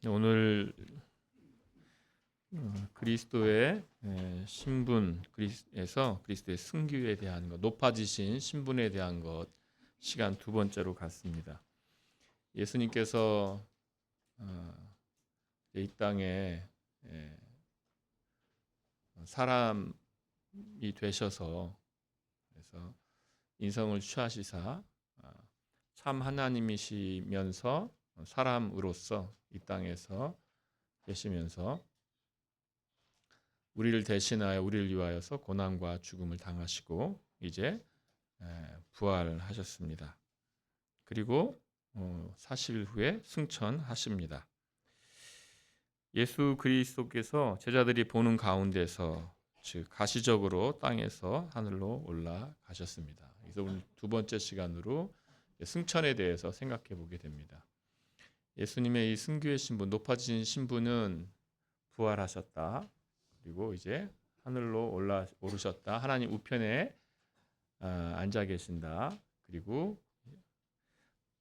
오늘 그리스도의 신분, 그리스에서 그리스도의 승규에 대한 것, 높아지신 신분에 대한 것 시간 두 번째로 갔습니다. 예수님께서 이 땅에 사람이 되셔서 그래서 인성을 취하시사 참 하나님이시면서 사람으로서 이 땅에서 계시면서 우리를 대신하여 우리를 위하여서 고난과 죽음을 당하시고 이제 부활하셨습니다. 그리고 사실 후에 승천하십니다. 예수 그리스도께서 제자들이 보는 가운데서 즉 가시적으로 땅에서 하늘로 올라가셨습니다. 그래서 오늘 두 번째 시간으로 승천에 대해서 생각해 보게 됩니다. 예수님의 이 승규의 신분, 높아진 신분은 부활하셨다. 그리고 이제 하늘로 오르셨다. 하나님 우편에 앉아 계신다. 그리고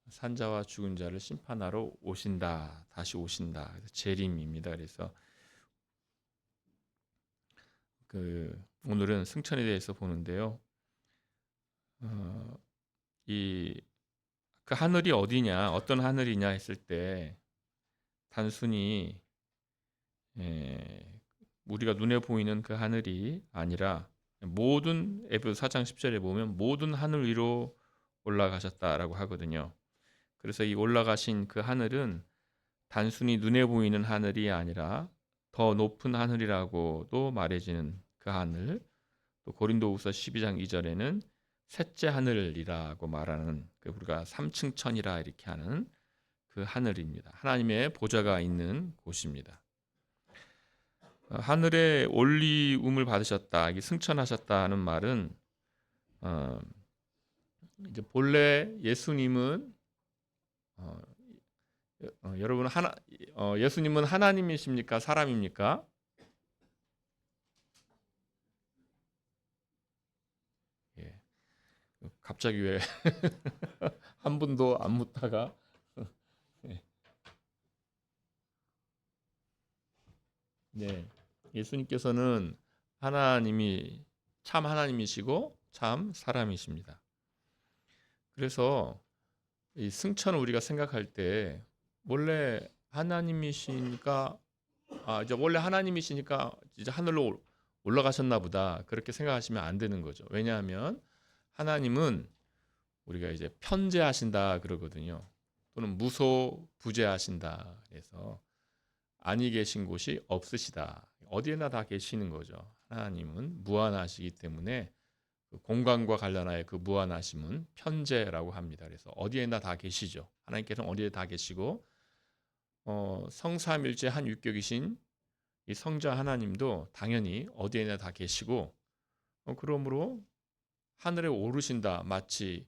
산자와 죽은 자를 심판하러 오신다. 다시 오신다. 재림입니다. 그래서 오늘은 승천에 대해서 보는데요. 그 하늘이 어디냐, 어떤 하늘이냐 했을 때 단순히 우리가 눈에 보이는 그 하늘이 아니라 모든 에베소 4장 10절에 보면 모든 하늘 위로 올라가셨다라고 하거든요. 그래서 이 올라가신 그 하늘은 단순히 눈에 보이는 하늘이 아니라 더 높은 하늘이라고도 말해지는 그 하늘, 또 고린도후서 12장 2절에는 셋째 하늘이라고 말하는 우리가 3층 천이라 이렇게 하는 그 하늘입니다. 하나님의 보좌가 있는 곳입니다. 하늘에 올리움을 받으셨다, 승천하셨다는 말은 이제 본래 예수님은 여러분 예수님은 하나님이십니까? 사람입니까? 예. 갑자기 왜 한 분도 안 묻다가 네. 예수님께서는 하나님이 참 하나님이시고 참 사람이십니다. 그래서 이 승천을 우리가 생각할 때 원래 하나님이시니까 이제 원래 하나님이시니까 이제 하늘로 올라가셨나 보다 그렇게 생각하시면 안 되는 거죠. 왜냐하면 하나님은 우리가 이제 편재하신다 그러거든요. 또는 무소부재하신다. 그래서 아니 계신 곳이 없으시다. 어디에나 다 계시는 거죠. 하나님은 무한하시기 때문에 그 공간과 관련하여 그 무한하심은 편재라고 합니다. 그래서 어디에나 다 계시죠. 하나님께서는 어디에 다 계시고 성삼일체 한 육격이신 이 성자 하나님도 당연히 어디에나 다 계시고 그러므로 하늘에 오르신다. 마치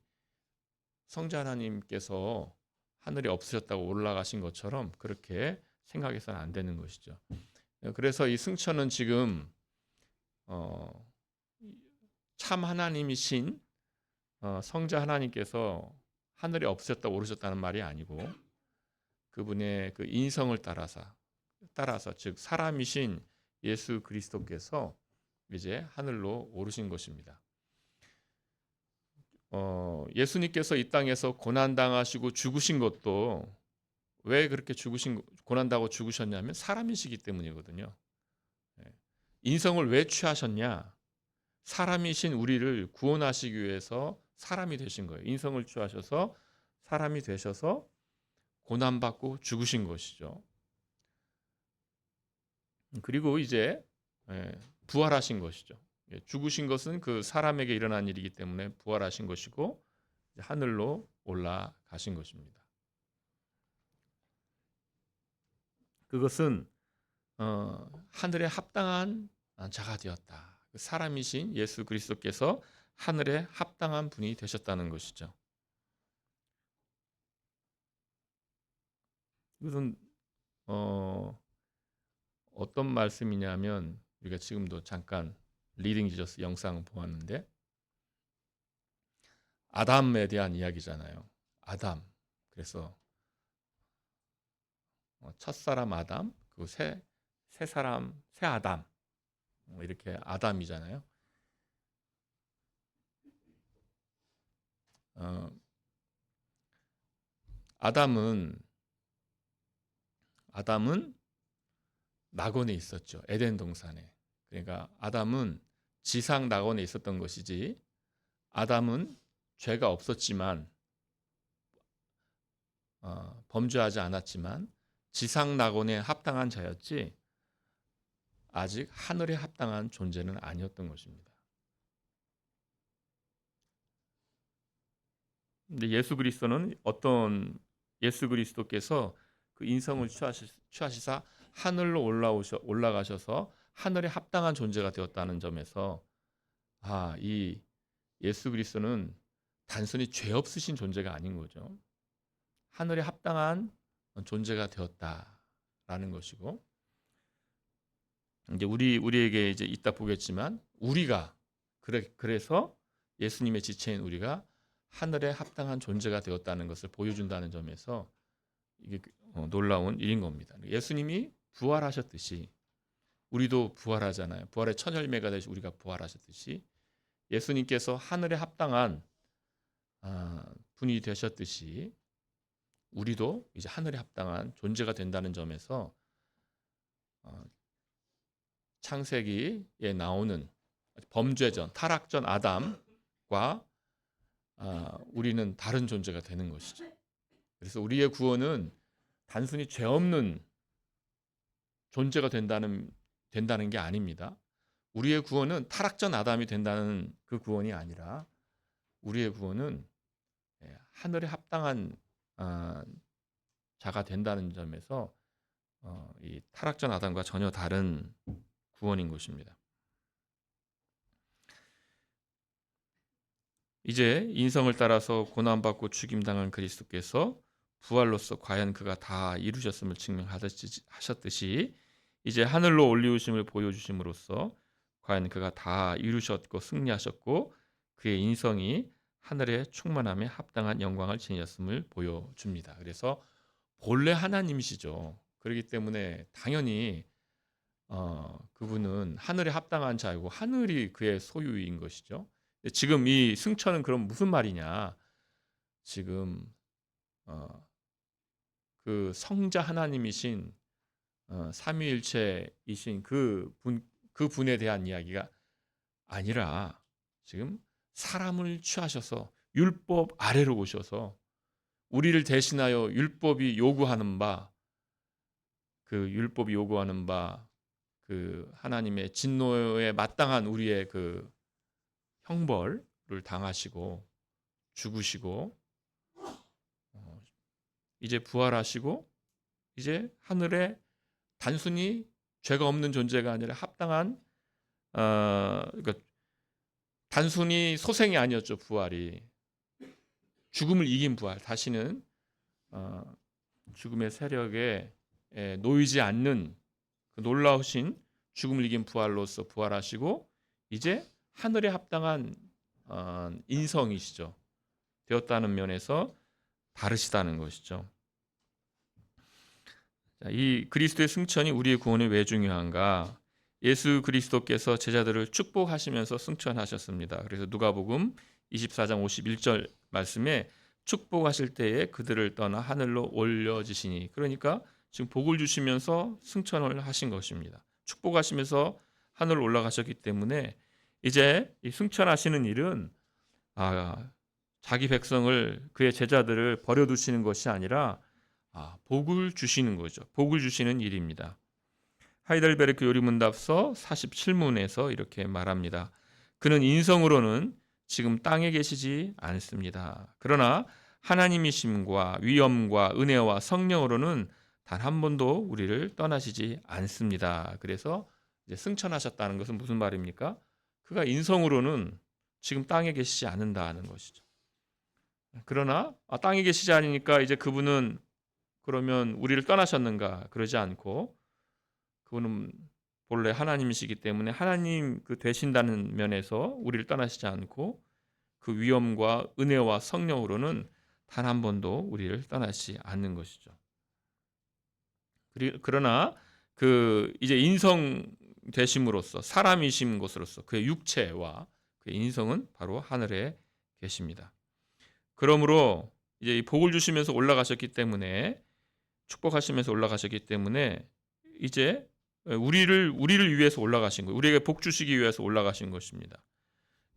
성자 하나님께서 하늘에 없으셨다고 올라가신 것처럼 그렇게 생각해서는 안 되는 것이죠. 그래서 이 승천은 지금 참 하나님이신 성자 하나님께서 하늘에 없으셨다고 오르셨다는 말이 아니고 그분의 그 인성을 따라서 즉 사람이신 예수 그리스도께서 이제 하늘로 오르신 것입니다. 예수님께서 이 땅에서 고난 당하시고 죽으신 것도 왜 그렇게 고난당하고 죽으셨냐면 사람이시기 때문이거든요. 인성을 왜 취하셨냐? 사람이신 우리를 구원하시기 위해서 사람이 되신 거예요. 인성을 취하셔서 사람이 되셔서 고난받고 죽으신 것이죠. 그리고 이제 부활하신 것이죠. 죽으신 것은 그 사람에게 일어난 일이기 때문에 부활하신 것이고 하늘로 올라가신 것입니다. 그것은 하늘에 합당한 자가 되었다. 사람이신 예수 그리스도께서 하늘에 합당한 분이 되셨다는 것이죠. 이것은 어떤 말씀이냐면 우리가 지금도 잠깐 리딩 지저스 영상 보았는데 아담에 대한 이야기잖아요. 아담. 그래서 첫사람 아담, 그리고 새 사람, 새 아담, 이렇게 아담이잖아요. 어, 아담은 낙원에 있었죠. 에덴 동산에. 그러니까 아담은 지상 낙원에 있었던 것이지, 아담은 죄가 없었지만, 범죄하지 않았지만 지상 낙원에 합당한 자였지, 아직 하늘에 합당한 존재는 아니었던 것입니다. 근데 예수 그리스도께서 그 인성을 취하시사 하늘로 올라가셔서 하늘에 합당한 존재가 되었다는 점에서, 이 예수 그리스도는 단순히 죄 없으신 존재가 아닌 거죠. 하늘에 합당한 존재가 되었다라는 것이고, 이제 우리에게 이제 이따 보겠지만, 우리가 그래서 예수님의 지체인 우리가 하늘에 합당한 존재가 되었다는 것을 보여준다는 점에서 이게 놀라운 일인 겁니다. 예수님이 부활하셨듯이 우리도 부활하잖아요. 부활의 첫 열매가 되시 우리가 부활하셨듯이 예수님께서 하늘에 합당한 분이 되셨듯이 우리도 이제 하늘에 합당한 존재가 된다는 점에서 창세기에 나오는 범죄전, 타락전 아담과 우리는 다른 존재가 되는 것이죠. 그래서 우리의 구원은 단순히 죄 없는 존재가 된다는 게 아닙니다. 우리의 구원은 타락전 아담이 된다는 그 구원이 아니라, 우리의 구원은 하늘에 합당한 자가 된다는 점에서 이 타락전 아담과 전혀 다른 구원인 것입니다. 이제 인성을 따라서 고난받고 죽임당한 그리스도께서 부활로서 과연 그가 다 이루셨음을 증명하셨듯이 이제 하늘로 올리우심을 보여주심으로써 과연 그가 다 이루셨고 승리하셨고 그의 인성이 하늘의 충만함에 합당한 영광을 지녔음을 보여줍니다. 그래서 본래 하나님이시죠. 그렇기 때문에 당연히 그분은 하늘에 합당한 자이고 하늘이 그의 소유인 것이죠. 지금 이 승천은 그럼 무슨 말이냐? 지금 그 성자 하나님이신 삼위일체이신 그분에 대한 이야기가 아니라, 지금 사람을 취하셔서 율법 아래로 오셔서 우리를 대신하여 율법이 요구하는 바 그 하나님의 진노에 마땅한 우리의 그 형벌을 당하시고 죽으시고 이제 부활하시고 이제 하늘에 단순히 죄가 없는 존재가 아니라 합당한 그러니까 단순히 소생이 아니었죠. 부활이 죽음을 이긴 부활, 다시는 죽음의 세력에 놓이지 않는 그 놀라우신 죽음을 이긴 부활로서 부활하시고 이제 하늘에 합당한 인성이시죠. 되었다는 면에서 다르시다는 것이죠. 이 그리스도의 승천이 우리의 구원에 왜 중요한가? 예수 그리스도께서 제자들을 축복하시면서 승천하셨습니다. 그래서 누가복음 24장 51절 말씀에 축복하실 때에 그들을 떠나 하늘로 올려지시니, 그러니까 지금 복을 주시면서 승천을 하신 것입니다. 축복하시면서 하늘로 올라가셨기 때문에 이제 이 승천하시는 일은 자기 백성을, 그의 제자들을 버려두시는 것이 아니라 복을 주시는 거죠. 복을 주시는 일입니다. 하이델베르크 요리문답서 47문에서 이렇게 말합니다. 그는 인성으로는 지금 땅에 계시지 않습니다. 그러나 하나님이심과 위엄과 은혜와 성령으로는 단 한 번도 우리를 떠나시지 않습니다. 그래서 이제 승천하셨다는 것은 무슨 말입니까? 그가 인성으로는 지금 땅에 계시지 않는다는 것이죠. 그러나 땅에 계시지 않으니까 이제 그분은 그러면 우리를 떠나셨는가? 그러지 않고 그분은 본래 하나님이시기 때문에 하나님 그 되신다는 면에서 우리를 떠나시지 않고 그 위엄과 은혜와 성령으로는 단 한 번도 우리를 떠나시지 않는 것이죠. 그러나 그 이제 인성 되심으로써 사람이신 것으로서 그의 육체와 그의 인성은 바로 하늘에 계십니다. 그러므로 이제 이 복을 주시면서 올라가셨기 때문에 축복하시면서 올라가셨기 때문에 이제 우리를 위해서 올라가신 거예요. 우리에게 복 주시기 위해서 올라가신 것입니다.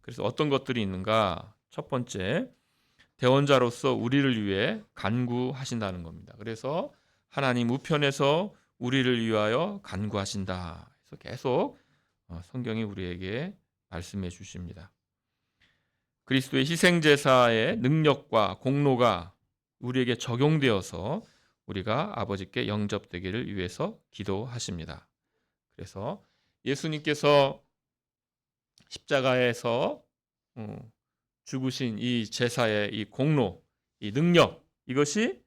그래서 어떤 것들이 있는가? 첫 번째, 대언자로서 우리를 위해 간구하신다는 겁니다. 그래서 하나님 우편에서 우리를 위하여 간구하신다. 그래서 계속 성경이 우리에게 말씀해 주십니다. 그리스도의 희생제사의 능력과 공로가 우리에게 적용되어서 우리가 아버지께 영접되기를 위해서 기도하십니다. 그래서 예수님께서 십자가에서 죽으신 이 제사의 이 공로, 이 능력, 이것이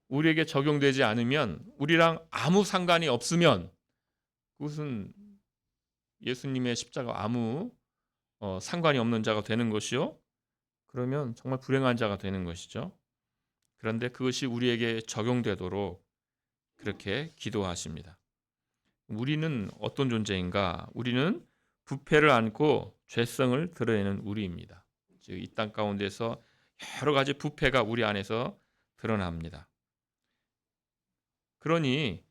우리에게 적용되지 않으면, 우리랑 아무 상관이 없으면 그것은 예수님의 십자가 아무 상관이 없는 자가 되는 것이요, 그러면 정말 불행한 자가 되는 것이죠. 그런데 그것이 우리에게 적용되도록 그렇게 기도하십니다. 우리는 어떤 존재인가? 우리는 부패를 안고 죄성을 드러내는 우리입니다. 즉 이 땅 가운데서 여러 가지 부패가 우리 안에서 드러납니다. 그러니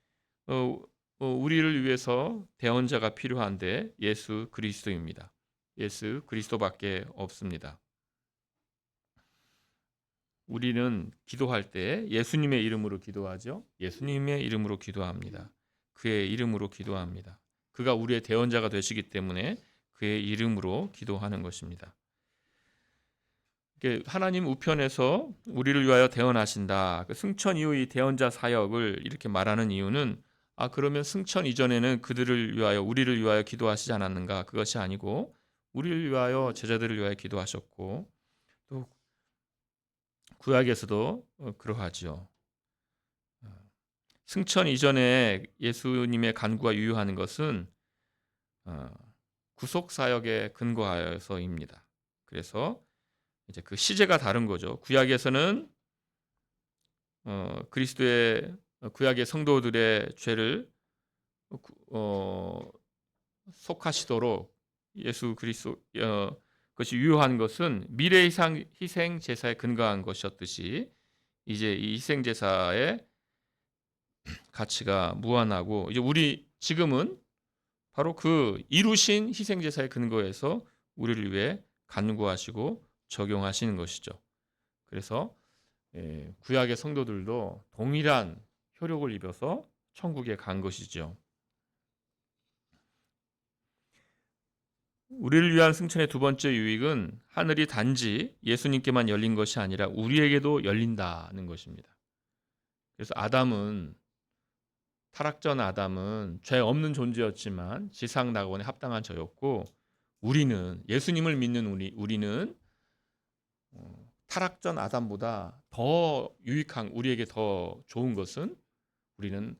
우리를 위해서 대언자가 필요한데 예수 그리스도입니다. 예수 그리스도밖에 없습니다. 우리는 기도할 때 예수님의 이름으로 기도하죠. 예수님의 이름으로 기도합니다. 그의 이름으로 기도합니다. 그가 우리의 대언자가 되시기 때문에 그의 이름으로 기도하는 것입니다. 하나님 우편에서 우리를 위하여 대언하신다. 승천 이후의 대언자 사역을 이렇게 말하는 이유는 그러면 승천 이전에는 그들을 위하여 우리를 위하여 기도하시지 않았는가? 그것이 아니고 우리를 위하여 제자들을 위하여 기도하셨고 또 구약에서도 그러하지요. 승천 이전에 예수님의 간구가 유효하는 것은 구속 사역에 근거하여서입니다. 그래서 이제 그 시제가 다른 거죠. 구약에서는 그리스도의 구약의 성도들의 죄를 속하시도록 예수 그리스도 그것이 유효한 것은 미래 희생 제사에 근거한 것이었듯이 이제 이 희생 제사의 가치가 무한하고 이제 우리 지금은 바로 그 이루신 희생 제사의 근거에서 우리를 위해 간구하시고 적용하시는 것이죠. 그래서 구약의 성도들도 동일한 효력을 입어서 천국에 간 것이죠. 우리를 위한 승천의 두 번째 유익은 하늘이 단지 예수님께만 열린 것이 아니라 우리에게도 열린다는 것입니다. 그래서 타락전 아담은 죄 없는 존재였지만 지상 낙원에 합당한 자였고, 우리는 예수님을 믿는 우리는 타락전 아담보다 더 유익한, 우리에게 더 좋은 것은 우리는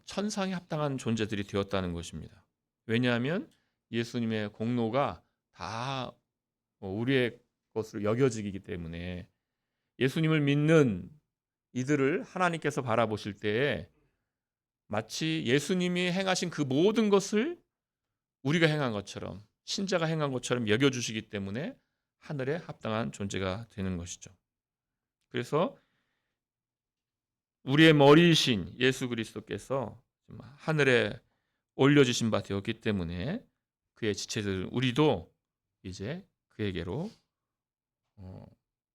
천상에 합당한 존재들이 되었다는 것입니다. 왜냐하면 예수님의 공로가 다 우리의 것으로 여겨지기 때문에 예수님을 믿는 이들을 하나님께서 바라보실 때에 마치 예수님이 행하신 그 모든 것을 우리가 행한 것처럼, 신자가 행한 것처럼 여겨주시기 때문에 하늘에 합당한 존재가 되는 것이죠. 그래서 우리의 머리이신 예수 그리스도께서 하늘에 올려주신 바 되었기 때문에 그의 지체들 우리도 이제 그에게로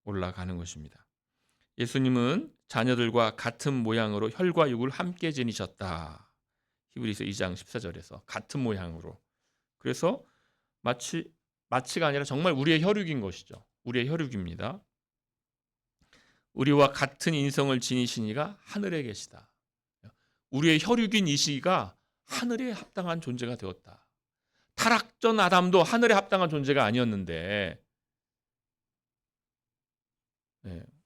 올라가는 것입니다. 예수님은 자녀들과 같은 모양으로 혈과 육을 함께 지니셨다. 히브리서 2장 14절에서 같은 모양으로. 그래서 마치가 아니라 정말 우리의 혈육인 것이죠. 우리의 혈육입니다. 우리와 같은 인성을 지니신 이가 하늘에 계시다. 우리의 혈육인 이 시가 하늘에 합당한 존재가 되었다. 타락전 아담도 하늘에 합당한 존재가 아니었는데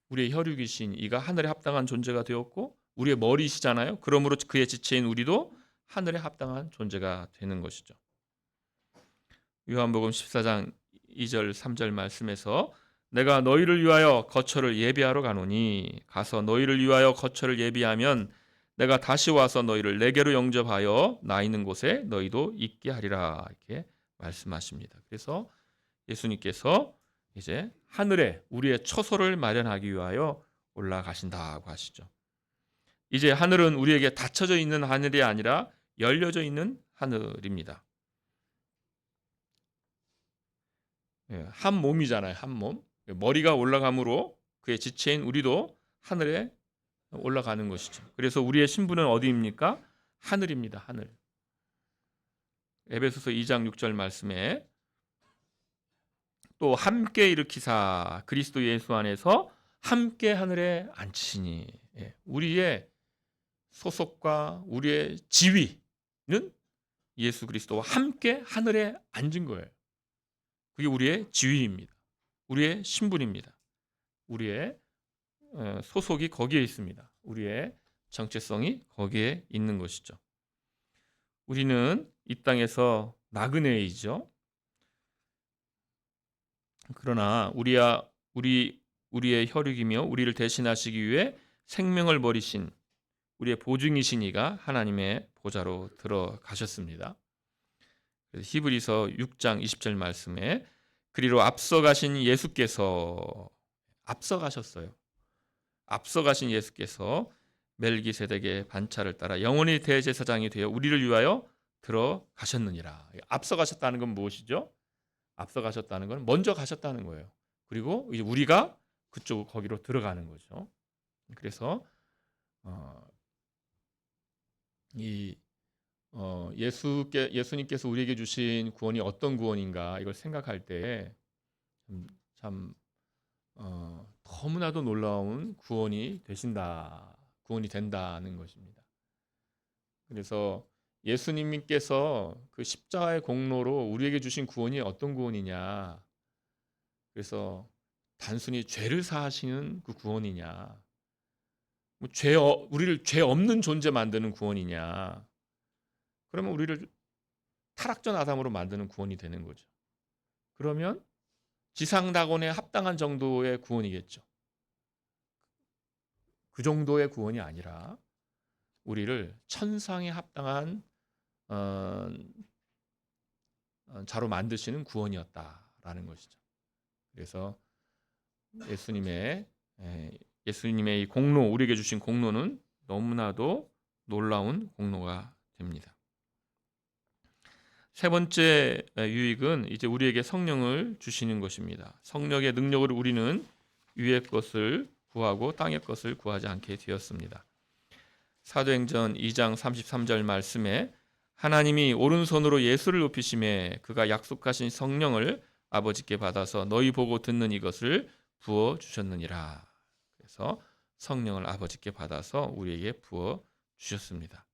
우리의 혈육이신 이가 하늘에 합당한 존재가 되었고 우리의 머리시잖아요. 그러므로 그의 지체인 우리도 하늘에 합당한 존재가 되는 것이죠. 요한복음 14장 2절 3절 말씀에서 내가 너희를 위하여 거처를 예비하러 가노니 가서 너희를 위하여 거처를 예비하면 내가 다시 와서 너희를 내게로 영접하여 나 있는 곳에 너희도 있게 하리라 이렇게 말씀하십니다. 그래서 예수님께서 이제 하늘에 우리의 처소를 마련하기 위하여 올라가신다고 하시죠. 이제 하늘은 우리에게 닫혀져 있는 하늘이 아니라 열려져 있는 하늘입니다. 한 몸이잖아요. 한 몸. 머리가 올라감으로 그의 지체인 우리도 하늘에 올라가는 것이죠. 그래서 우리의 신분은 어디입니까? 하늘입니다. 하늘. 에베소서 2장 6절 말씀에 또 함께 일으키사 그리스도 예수 안에서 함께 하늘에 앉히시니, 우리의 소속과 우리의 지위는 예수 그리스도와 함께 하늘에 앉은 거예요. 그게 우리의 지위입니다. 우리의 신분입니다. 우리의 소속이 거기에 있습니다. 우리의 정체성이 거기에 있는 것이죠. 우리는 이 땅에서 나그네이죠. 그러나 우리의 혈육이며 우리를 대신하시기 위해 생명을 버리신 우리의 보증이신 이가 하나님의 보좌로 들어가셨습니다. 히브리서 6장 20절 말씀에 그리로 앞서가신 예수께서 앞서가셨어요. 앞서가신 예수께서 멜기세덱의 반차를 따라 영원히 대제사장이 되어 우리를 위하여 들어가셨느니라. 앞서가셨다는 건 무엇이죠? 앞서가셨다는 건 먼저 가셨다는 거예요. 그리고 이제 우리가 거기로 들어가는 거죠. 그래서 예수님께서 우리에게 주신 구원이 어떤 구원인가 이걸 생각할 때 참 너무나도 놀라운 구원이 된다는 것입니다. 그래서 예수님께서 그 십자가의 공로로 우리에게 주신 구원이 어떤 구원이냐? 그래서 단순히 죄를 사하시는 그 구원이냐? 우리를 죄 없는 존재 만드는 구원이냐? 그러면 우리를 타락전 아담으로 만드는 구원이 되는 거죠. 그러면 지상낙원에 합당한 정도의 구원이겠죠. 그 정도의 구원이 아니라 우리를 천상에 합당한 자로 만드시는 구원이었다라는 것이죠. 그래서 예수님의 이 공로, 우리에게 주신 공로는 너무나도 놀라운 공로가 됩니다. 세 번째 유익은 이제 우리에게 성령을 주시는 것입니다. 성령의 능력으로 우리는 위의 것을 구하고 땅의 것을 구하지 않게 되었습니다. 사도행전 2장 33절 말씀에 하나님이 오른손으로 예수를 높이심에 그가 약속하신 성령을 아버지께 받아서 너희 보고 듣는 이것을 부어 주셨느니라. 그래서 성령을 아버지께 받아서 우리에게 부어 주셨습니다.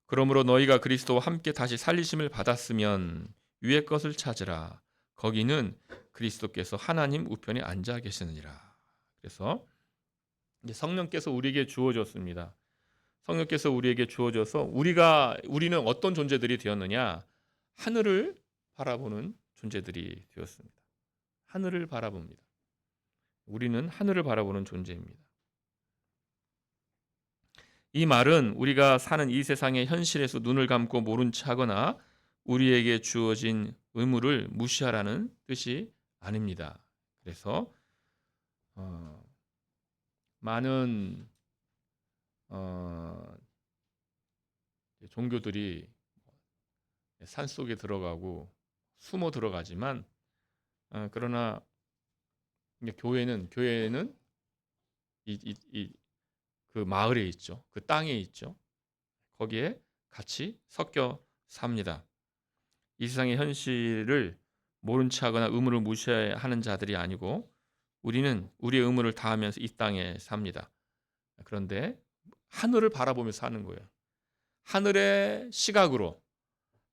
그러므로 너희가 그리스도와 함께 다시 살리심을 받았으면 위의 것을 찾으라. 거기는 그리스도께서 하나님 우편에 앉아 계시느니라. 그래서 이제 성령께서 우리에게 주어졌습니다. 성령께서 우리에게 주어져서 우리는 어떤 존재들이 되었느냐? 하늘을 바라보는 존재들이 되었습니다. 하늘을 바라봅니다. 우리는 하늘을 바라보는 존재입니다. 이 말은 우리가 사는 이 세상의 현실에서 눈을 감고 모른 채 하거나 우리에게 주어진 의무를 무시하라는 뜻이 아닙니다. 그래서 많은 종교들이 산속에 들어가고 숨어 들어가지만 그러나 교회는 그 마을에 있죠. 그 땅에 있죠. 거기에 같이 섞여 삽니다. 이 세상의 현실을 모른 채 하거나 의무를 무시하는 자들이 아니고 우리는 우리의 의무를 다하면서 이 땅에 삽니다. 그런데 하늘을 바라보며 사는 거예요. 하늘의 시각으로,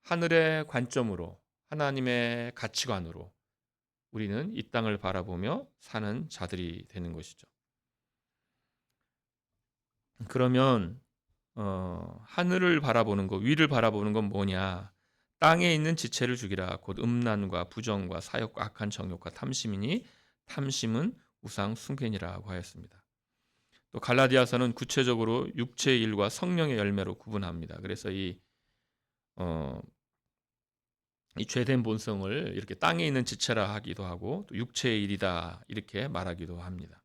하늘의 관점으로, 하나님의 가치관으로 우리는 이 땅을 바라보며 사는 자들이 되는 것이죠. 그러면 하늘을 바라보는 것, 위를 바라보는 건 뭐냐? 땅에 있는 지체를 죽이라. 곧 음란과 부정과 사욕과 악한 정욕과 탐심이니 탐심은 우상 숭배니라고 하였습니다. 또 갈라디아서는 구체적으로 육체의 일과 성령의 열매로 구분합니다. 그래서 이 죄된 본성을 이렇게 땅에 있는 지체라 하기도 하고 또 육체의 일이다 이렇게 말하기도 합니다.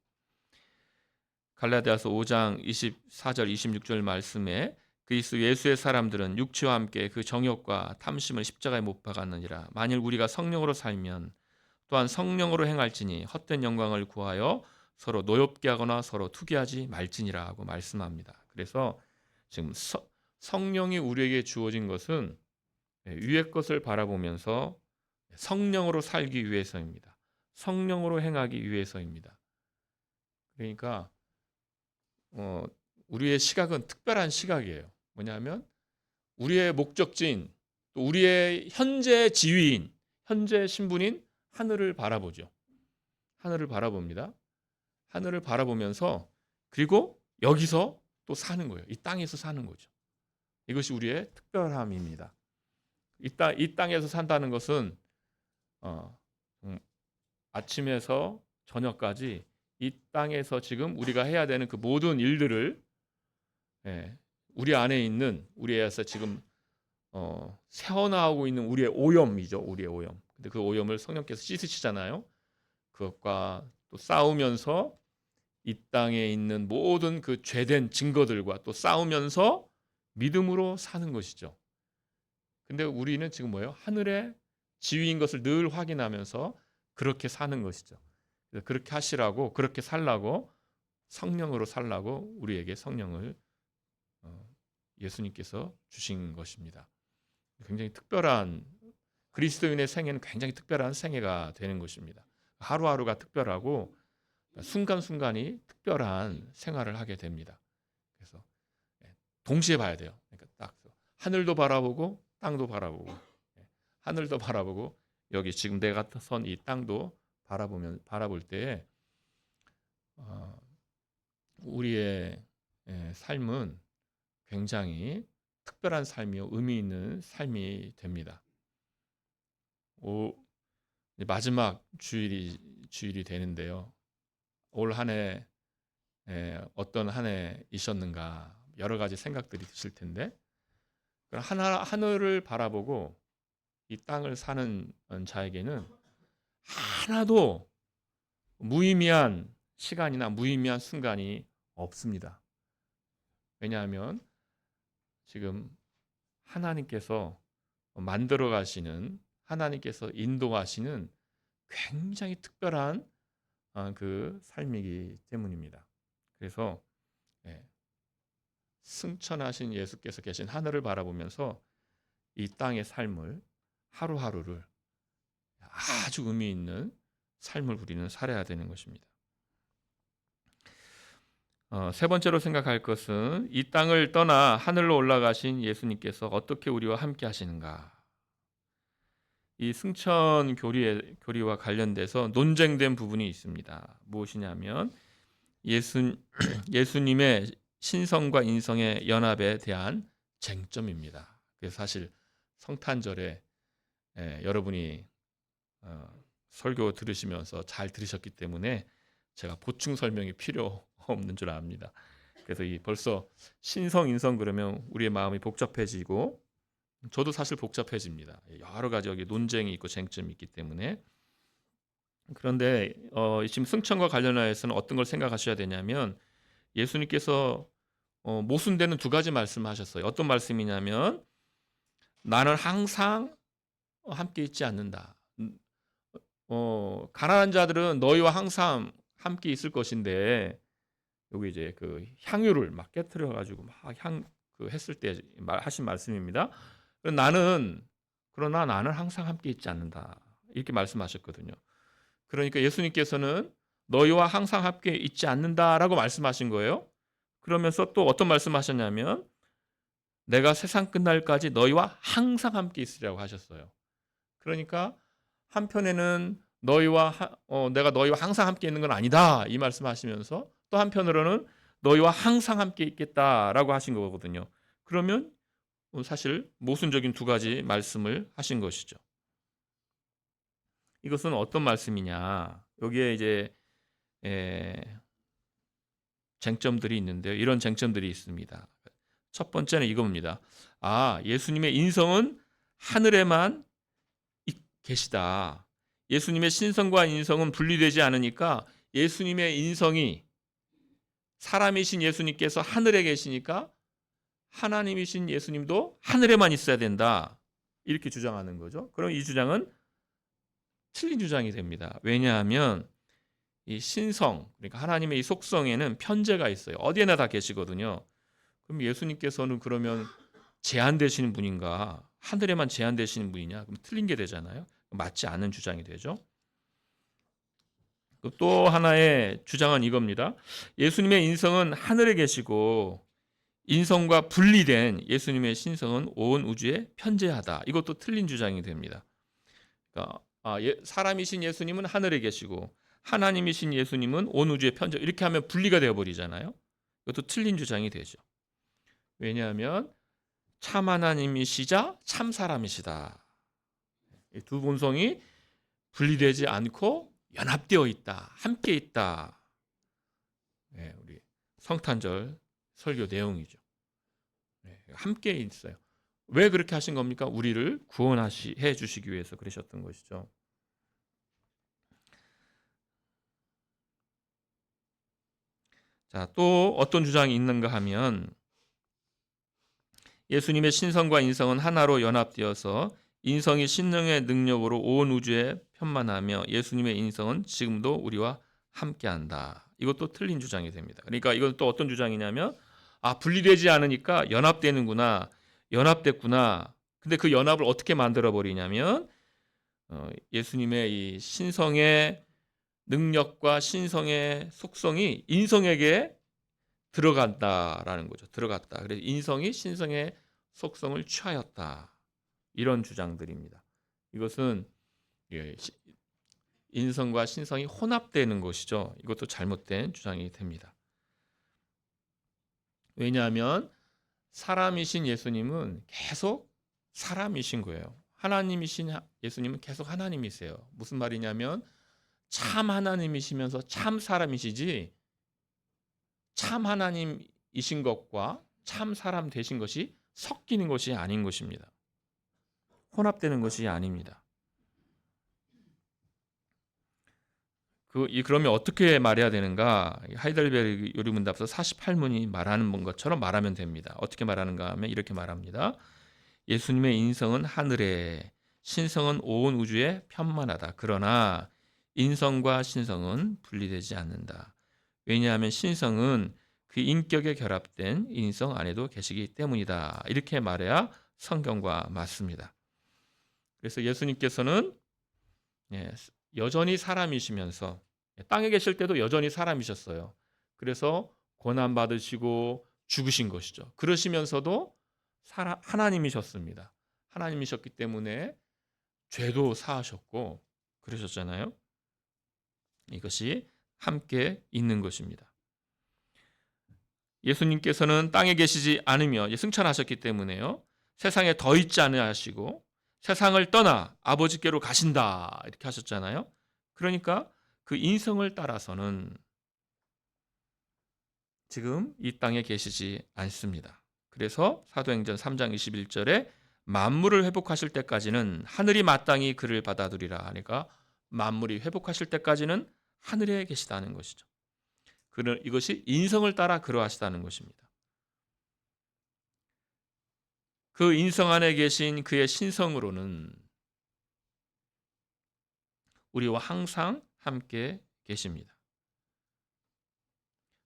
갈라디아서 5장 24절 26절 말씀에 그리스도 예수의 사람들은 육체와 함께 그 정욕과 탐심을 십자가에 못 박았느니라. 만일 우리가 성령으로 살면 또한 성령으로 행할지니 헛된 영광을 구하여 서로 노엽게 하거나 서로 투기하지 말지니라 하고 말씀합니다. 그래서 지금 성령이 우리에게 주어진 것은 위의 것을 바라보면서 성령으로 살기 위해서입니다. 성령으로 행하기 위해서입니다. 그러니까 우리의 시각은 특별한 시각이에요. 뭐냐면 우리의 목적지인 또 우리의 현재 지위인 현재 신분인 하늘을 바라보죠. 하늘을 바라봅니다. 하늘을 바라보면서 그리고 여기서 또 사는 거예요. 이 땅에서 사는 거죠. 이것이 우리의 특별함입니다. 이 땅에서 산다는 것은 아침에서 저녁까지 이 땅에서 지금 우리가 해야 되는 그 모든 일들을 우리 안에 있는 우리에서 지금 새어나오고 있는 우리의 오염이죠. 우리의 오염. 근데 그 오염을 성령께서 씻으시잖아요. 그것과 또 싸우면서 이 땅에 있는 모든 그 죄된 증거들과 또 싸우면서 믿음으로 사는 것이죠. 근데 우리는 지금 뭐예요? 하늘의 지위인 것을 늘 확인하면서 그렇게 사는 것이죠. 그렇게 하시라고, 그렇게 살라고, 성령으로 살라고 우리에게 성령을 예수님께서 주신 것입니다. 굉장히 특별한 그리스도인의 생애는 굉장히 특별한 생애가 되는 것입니다. 하루하루가 특별하고 순간순간이 특별한 생활을 하게 됩니다. 그래서 동시에 봐야 돼요. 그러니까 딱 하늘도 바라보고 땅도 바라보고 하늘도 바라보고 여기 지금 내가 선 이 땅도 바라볼 때에 우리의 삶은 굉장히 특별한 삶이요 의미 있는 삶이 됩니다. 마지막 주일이 되는데요. 올 한 해 어떤 한 해이셨는가 여러 가지 생각들이 드실 텐데 하늘을 바라보고 이 땅을 사는 자에게는 하나도 무의미한 시간이나 무의미한 순간이 없습니다. 왜냐하면 지금 하나님께서 만들어 가시는 하나님께서 인도하시는 굉장히 특별한 그 삶이기 때문입니다. 그래서 승천하신 예수께서 계신 하늘을 바라보면서 이 땅의 삶을 하루하루를 아주 의미 있는 삶을 우리는 살아야 되는 것입니다. 세 번째로 생각할 것은 이 땅을 떠나 하늘로 올라가신 예수님께서 어떻게 우리와 함께 하시는가. 이 승천 교리와 관련돼서 논쟁된 부분이 있습니다. 무엇이냐면 예수님의 신성과 인성의 연합에 대한 쟁점입니다. 그래서 사실 성탄절에 여러분이 설교 들으시면서 잘 들으셨기 때문에 제가 보충 설명이 필요 없는 줄 압니다. 그래서 벌써 신성 인성 그러면 우리의 마음이 복잡해지고 저도 사실 복잡해집니다. 여러 가지 여기 논쟁이 있고 쟁점이 있기 때문에. 그런데 지금 승천과 관련하여서는 어떤 걸 생각하셔야 되냐면 예수님께서 모순되는 두 가지 말씀하셨어요. 어떤 말씀이냐면 나는 항상 함께 있지 않는다. 가난한 자들은 너희와 항상 함께 있을 것인데 여기 이제 그 향유를 막 깨트려 가지고 막 했을 때 하신 말씀입니다. 그러나 나는 항상 함께 있지 않는다. 이렇게 말씀하셨거든요. 그러니까 예수님께서는 너희와 항상 함께 있지 않는다라고 말씀하신 거예요. 그러면서 또 어떤 말씀하셨냐면 내가 세상 끝날까지 너희와 항상 함께 있으리라고 하셨어요. 그러니까 한편에는 내가 너희와 항상 함께 있는 건 아니다 이 말씀하시면서 또 한편으로는 너희와 항상 함께 있겠다라고 하신 거거든요. 그러면 사실 모순적인 두 가지 말씀을 하신 것이죠. 이것은 어떤 말씀이냐? 여기에 이제 쟁점들이 있는데요. 이런 쟁점들이 있습니다. 첫 번째는 이겁니다. 예수님의 인성은 하늘에만 계시다. 예수님의 신성과 인성은 분리되지 않으니까 예수님의 인성이 사람이신 예수님께서 하늘에 계시니까 하나님이신 예수님도 하늘에만 있어야 된다. 이렇게 주장하는 거죠. 그럼 이 주장은 틀린 주장이 됩니다. 왜냐하면 이 신성, 그러니까 하나님의 이 속성에는 편재가 있어요. 어디에나 다 계시거든요. 그럼 예수님께서는 그러면 제한되시는 분인가? 하늘에만 제한되시는 분이냐? 그럼 틀린 게 되잖아요. 맞지 않는 주장이 되죠. 또 하나의 주장은 이겁니다. 예수님의 인성은 하늘에 계시고 인성과 분리된 예수님의 신성은 온 우주에 편재하다. 이것도 틀린 주장이 됩니다. 그러니까 사람이신 예수님은 하늘에 계시고 하나님이신 예수님은 온 우주에 편재. 이렇게 하면 분리가 되어버리잖아요. 이것도 틀린 주장이 되죠. 왜냐하면 참 하나님이시자 참 사람이시다. 이 두 본성이 분리되지 않고 연합되어 있다. 함께 있다. 네, 우리 성탄절 설교 내용이죠. 네, 함께 있어요. 왜 그렇게 하신 겁니까? 우리를 구원해 주시기 위해서 그러셨던 것이죠. 자, 또 어떤 주장이 있는가 하면 예수님의 신성과 인성은 하나로 연합되어서 인성이 신령의 능력으로 온 우주에 편만하며 예수님의 인성은 지금도 우리와 함께한다. 이것도 틀린 주장이 됩니다. 그러니까 이건 또 어떤 주장이냐면 분리되지 않으니까 연합되는구나. 연합됐구나. 근데 그 연합을 어떻게 만들어 버리냐면 예수님의 이 신성의 능력과 신성의 속성이 인성에게 들어간다라는 거죠. 들어갔다. 그래서 인성이 신성의 속성을 취하였다. 이런 주장들입니다. 이것은 인성과 신성이 혼합되는 것이죠. 이것도 잘못된 주장이 됩니다. 왜냐하면 사람이신 예수님은 계속 사람이신 거예요. 하나님이신 예수님은 계속 하나님이세요. 무슨 말이냐면 참 하나님이시면서 참 사람이시지 참 하나님이신 것과 참 사람 되신 것이 섞이는 것이 아닌 것입니다. 혼합되는 것이 아닙니다. 그러면 어떻게 말해야 되는가? 하이델베르그 요리문답서 48문이 말하는 것처럼 말하면 됩니다. 어떻게 말하는가 하면 이렇게 말합니다. 예수님의 인성은 하늘에, 신성은 온 우주에 편만하다. 그러나 인성과 신성은 분리되지 않는다. 왜냐하면 신성은 그 인격에 결합된 인성 안에도 계시기 때문이다. 이렇게 말해야 성경과 맞습니다. 그래서 예수님께서는 여전히 사람이시면서 땅에 계실 때도 여전히 사람이셨어요. 그래서 고난 받으시고 죽으신 것이죠. 그러시면서도 하나님이셨습니다. 하나님이셨기 때문에 죄도 사하셨고 그러셨잖아요. 이것이 함께 있는 것입니다. 예수님께서는 땅에 계시지 않으며 승천하셨기 때문에요. 세상에 더 있지 않으시고 세상을 떠나 아버지께로 가신다 이렇게 하셨잖아요. 그러니까 그 인성을 따라서는 지금 이 땅에 계시지 않습니다. 그래서 사도행전 3장 21절에 만물을 회복하실 때까지는 하늘이 마땅히 그를 받아들이라 하니까 만물이 회복하실 때까지는 하늘에 계시다는 것이죠. 이것이 인성을 따라 그러하시다는 것입니다. 그 인성 안에 계신 그의 신성으로는 우리와 항상 함께 계십니다.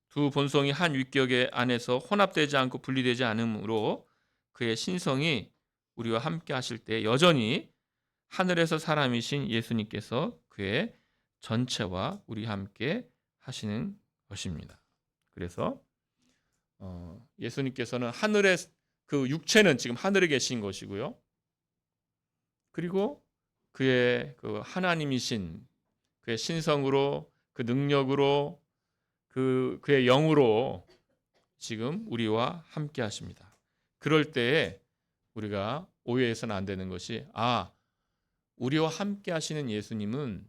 두 본성이 한 윗격의 안에서 혼합되지 않고 분리되지 않으므로 그의 신성이 우리와 함께 하실 때 여전히 하늘에서 사람이신 예수님께서 그의 전체와 우리 함께 하시는 것입니다. 그래서 예수님께서는 하늘에 그 육체는 지금 하늘에 계신 것이고요. 그리고 그의 그 하나님이신 그의 신성으로 그 능력으로 그의 영으로 지금 우리와 함께 하십니다. 그럴 때에 우리가 오해해서는 안 되는 것이 우리와 함께 하시는 예수님은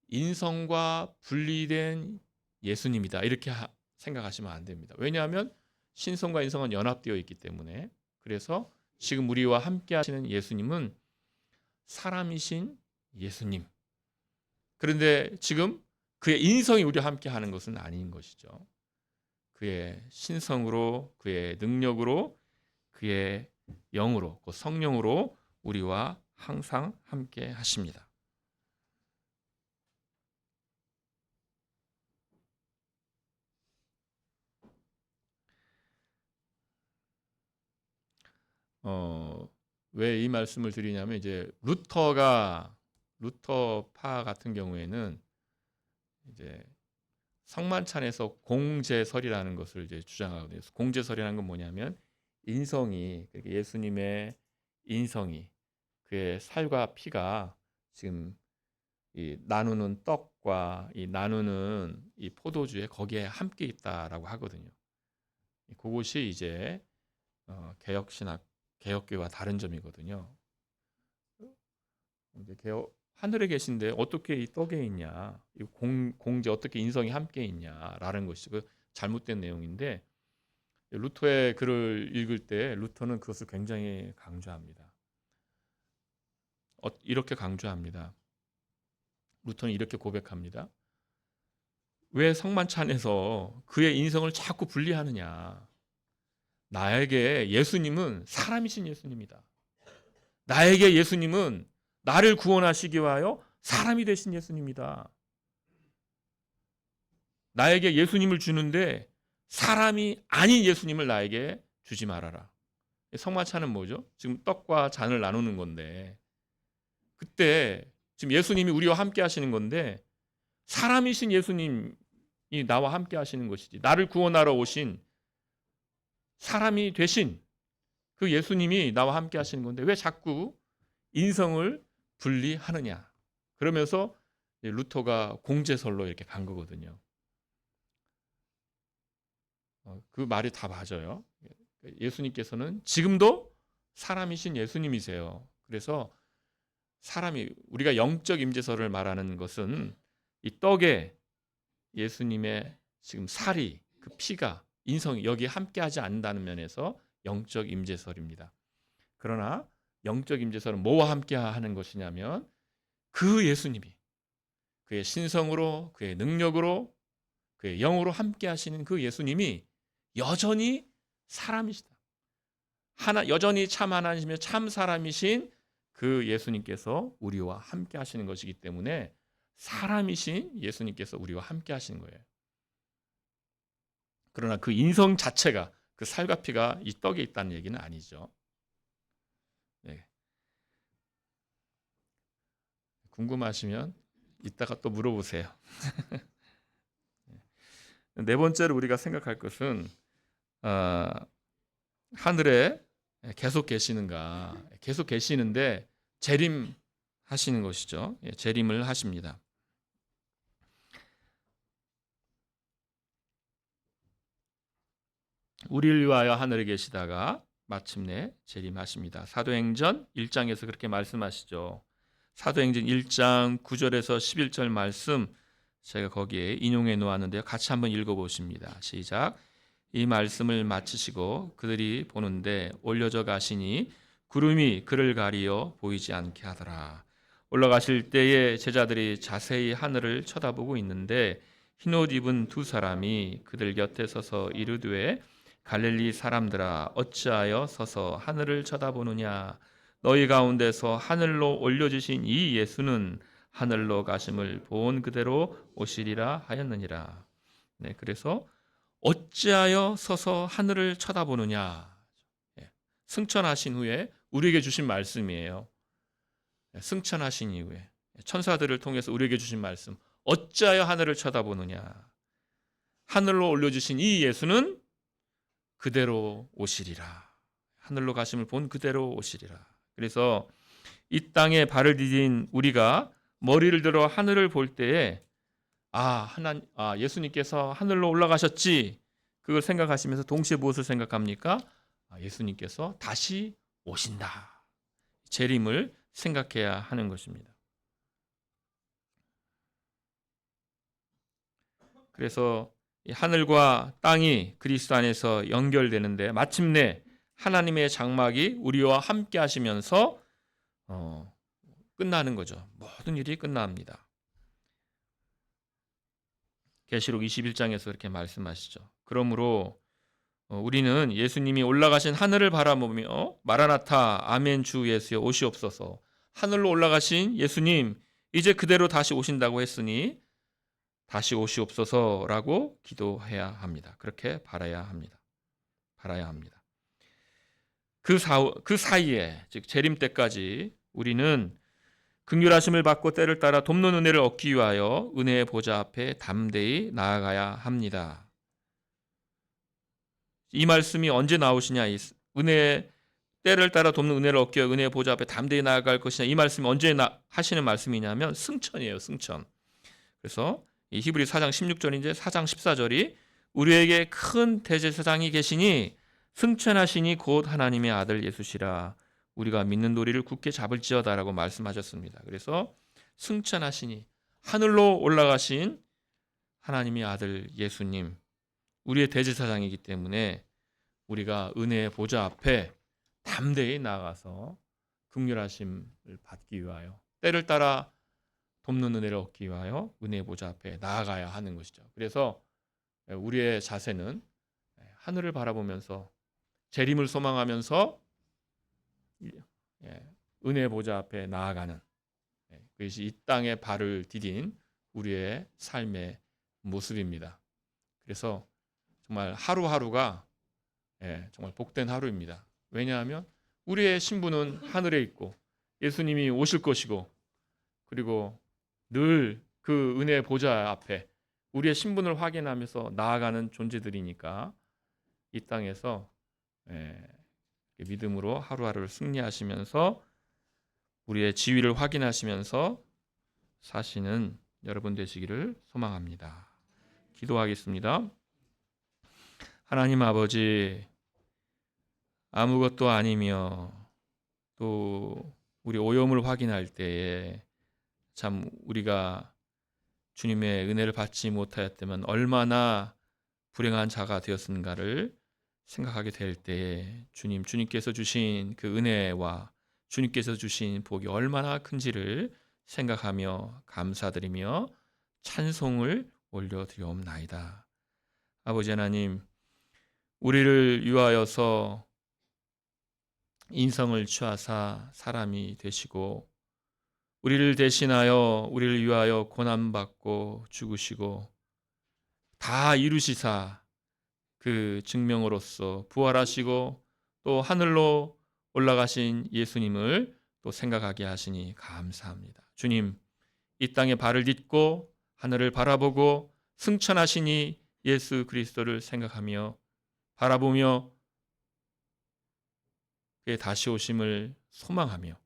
인성과 분리된 예수님이다. 이렇게 생각하시면 안 됩니다. 왜냐하면 신성과 인성은 연합되어 있기 때문에. 그래서 지금 우리와 함께 하시는 예수님은 사람이신 예수님. 그런데 지금 그의 인성이 우리와 함께 하는 것은 아닌 것이죠. 그의 신성으로, 그의 능력으로, 그의 영으로, 그 성령으로 우리와 항상 함께 하십니다. 왜 이 말씀을 드리냐면 이제 루터파 같은 경우에는 이제 성만찬에서 공제설이라는 것을 이제 주장하거든요. 공제설이라는 건 뭐냐면 인성이, 그러니까 예수님의 인성이, 그의 살과 피가 지금 이 나누는 떡과 이 나누는 이 포도주에 거기에 함께 있다라고 하거든요. 그것이 이제 개혁신학, 개혁교와 다른 점이거든요. 이제 하늘에 계신데 어떻게 이 떡에 있냐, 이 공제 어떻게 인성이 함께 있냐라는 것이 그 잘못된 내용인데 루터의 글을 읽을 때 루터는 그것을 굉장히 강조합니다. 이렇게 강조합니다. 루터는 이렇게 고백합니다. 왜 성만찬에서 그의 인성을 자꾸 분리하느냐? 나에게 예수님은 사람이신 예수님이다. 나에게 예수님은 나를 구원하시기 위하여 사람이 되신 예수님이다. 나에게 예수님을 주는데 사람이 아닌 예수님을 나에게 주지 말아라. 성만찬은 뭐죠? 지금 떡과 잔을 나누는 건데 그때 지금 예수님이 우리와 함께 하시는 건데 사람이신 예수님이 나와 함께 하시는 것이지, 나를 구원하러 오신 사람이 되신 그 예수님이 나와 함께 하시는 건데 왜 자꾸 인성을 분리하느냐. 그러면서 루터가 공제설로 이렇게 간 거거든요. 그 말이 다 맞아요. 예수님께서는 지금도 사람이신 예수님이세요. 그래서 사람이, 우리가 영적 임재설을 말하는 것은 이 떡에 예수님의 지금 살이, 그 피가, 인성이 여기에 함께하지 않는다는 면에서 영적 임재설입니다. 그러나 영적 임재설은 뭐와 함께하는 것이냐면 그 예수님이 그의 신성으로, 그의 능력으로, 그의 영으로 함께하시는 그 예수님이 여전히 사람이시다. 여전히 참 하나님이며 참 사람이신 그 예수님께서 우리와 함께 하시는 것이기 때문에 사람이신 예수님께서 우리와 함께 하시는 거예요. 그러나 그 인성 자체가, 그 살과 피가 이 떡에 있다는 얘기는 아니죠. 네. 궁금하시면 이따가 또 물어보세요. 네 번째로 우리가 생각할 것은 하늘에 계속 계시는가, 계속 계시는데 재림하시는 것이죠. 재림을 하십니다. 우리를 위하여 하늘에 계시다가 마침내 재림하십니다. 사도행전 1장에서 그렇게 말씀하시죠. 사도행전 1장 9절에서 11절 말씀 제가 거기에 인용해 놓았는데요. 같이 한번 읽어보십니다. 시작. 이 말씀을 마치시고 그들이 보는데 올려져 가시니 구름이 그를 가리어 보이지 않게 하더라. 올라가실 때에 제자들이 자세히 하늘을 쳐다보고 있는데 흰옷 입은 두 사람이 그들 곁에 서서 이르되 갈릴리 사람들아 어찌하여 서서 하늘을 쳐다보느냐. 너희 가운데서 하늘로 올려지신 이 예수는 하늘로 가심을 본 그대로 오시리라 하였느니라. 네, 그래서 어찌하여 서서 하늘을 쳐다보느냐. 승천하신 후에 우리에게 주신 말씀이에요. 승천하신 이후에 천사들을 통해서 우리에게 주신 말씀. 어찌하여 하늘을 쳐다보느냐. 하늘로 올려주신 이 예수는 그대로 오시리라. 하늘로 가심을 본 그대로 오시리라. 그래서 이 땅에 발을 디딘 우리가 머리를 들어 하늘을 볼 때에 예수님께서 하늘로 올라가셨지. 그걸 생각하시면서 동시에 무엇을 생각합니까? 예수님께서 다시 오신다. 재림을 생각해야 하는 것입니다. 그래서 이 하늘과 땅이 그리스도 안에서 연결되는데 마침내 하나님의 장막이 우리와 함께 하시면서 끝나는 거죠. 모든 일이 끝납니다. 계시록 21장에서 이렇게 말씀하시죠. 그러므로 우리는 예수님이 올라가신 하늘을 바라보며 마라나타 아멘 주 예수여 오시옵소서, 하늘로 올라가신 예수님 이제 그대로 다시 오신다고 했으니 다시 오시옵소서라고 기도해야 합니다. 그렇게 바라야 합니다. 그 사이에, 즉 재림 때까지 우리는 긍휼하심을 받고 때를 따라 돕는 은혜를 얻기 위하여 은혜의 보좌 앞에 담대히 나아가야 합니다. 이 말씀이 언제 나오시냐? 은혜의 때를 따라 돕는 은혜를 얻기 위하여 은혜의 보좌 앞에 담대히 나아갈 것이냐? 이 말씀이 언제 하시는 말씀이냐면 승천이에요. 승천. 그래서 이 히브리 4장 16절인데 4장 14절이 우리에게 큰 대제사장이 계시니 승천하시니 곧 하나님의 아들 예수시라, 우리가 믿는 도리를 굳게 잡을지어다라고 말씀하셨습니다. 그래서 승천하시니 하늘로 올라가신 하나님의 아들 예수님, 우리의 대제사장이기 때문에 우리가 은혜의 보좌 앞에 담대히 나아가서 긍휼하심을 받기 위하여 때를 따라 돕는 은혜를 얻기 위하여 은혜의 보좌 앞에 나아가야 하는 것이죠. 그래서 우리의 자세는 하늘을 바라보면서 재림을 소망하면서 은혜의 보좌 앞에 나아가는, 그것이 이 땅에 발을 디딘 우리의 삶의 모습입니다. 그래서 정말 하루하루가 정말 복된 하루입니다. 왜냐하면 우리의 신분은 하늘에 있고 예수님이 오실 것이고, 그리고 늘 그 은혜의 보좌 앞에 우리의 신분을 확인하면서 나아가는 존재들이니까 이 땅에서 믿음으로 하루하루를 승리하시면서 우리의 지위를 확인하시면서 사시는 여러분 되시기를 소망합니다. 기도하겠습니다. 하나님 아버지, 아무것도 아니며 또 우리 오염을 확인할 때에 참 우리가 주님의 은혜를 받지 못하였다면 얼마나 불행한 자가 되었는가를 생각하게 될 때에 주님께서 주신 그 은혜와 주님께서 주신 복이 얼마나 큰지를 생각하며 감사드리며 찬송을 올려드리옵나이다. 아버지 하나님, 우리를 위하여서 인성을 취하사 사람이 되시고 우리를 대신하여 우리를 위하여 고난받고 죽으시고 다 이루시사 그 증명으로서 부활하시고 또 하늘로 올라가신 예수님을 또 생각하게 하시니 감사합니다. 주님, 이 땅에 발을 딛고 하늘을 바라보고 승천하시니 예수 그리스도를 생각하며 바라보며 그의 다시 오심을 소망하며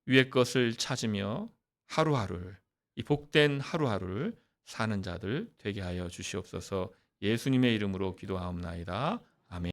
위의 것을 찾으며 하루하루를, 이 복된 하루하루를 사는 자들 되게 하여 주시옵소서. 예수님의 이름으로 기도하옵나이다.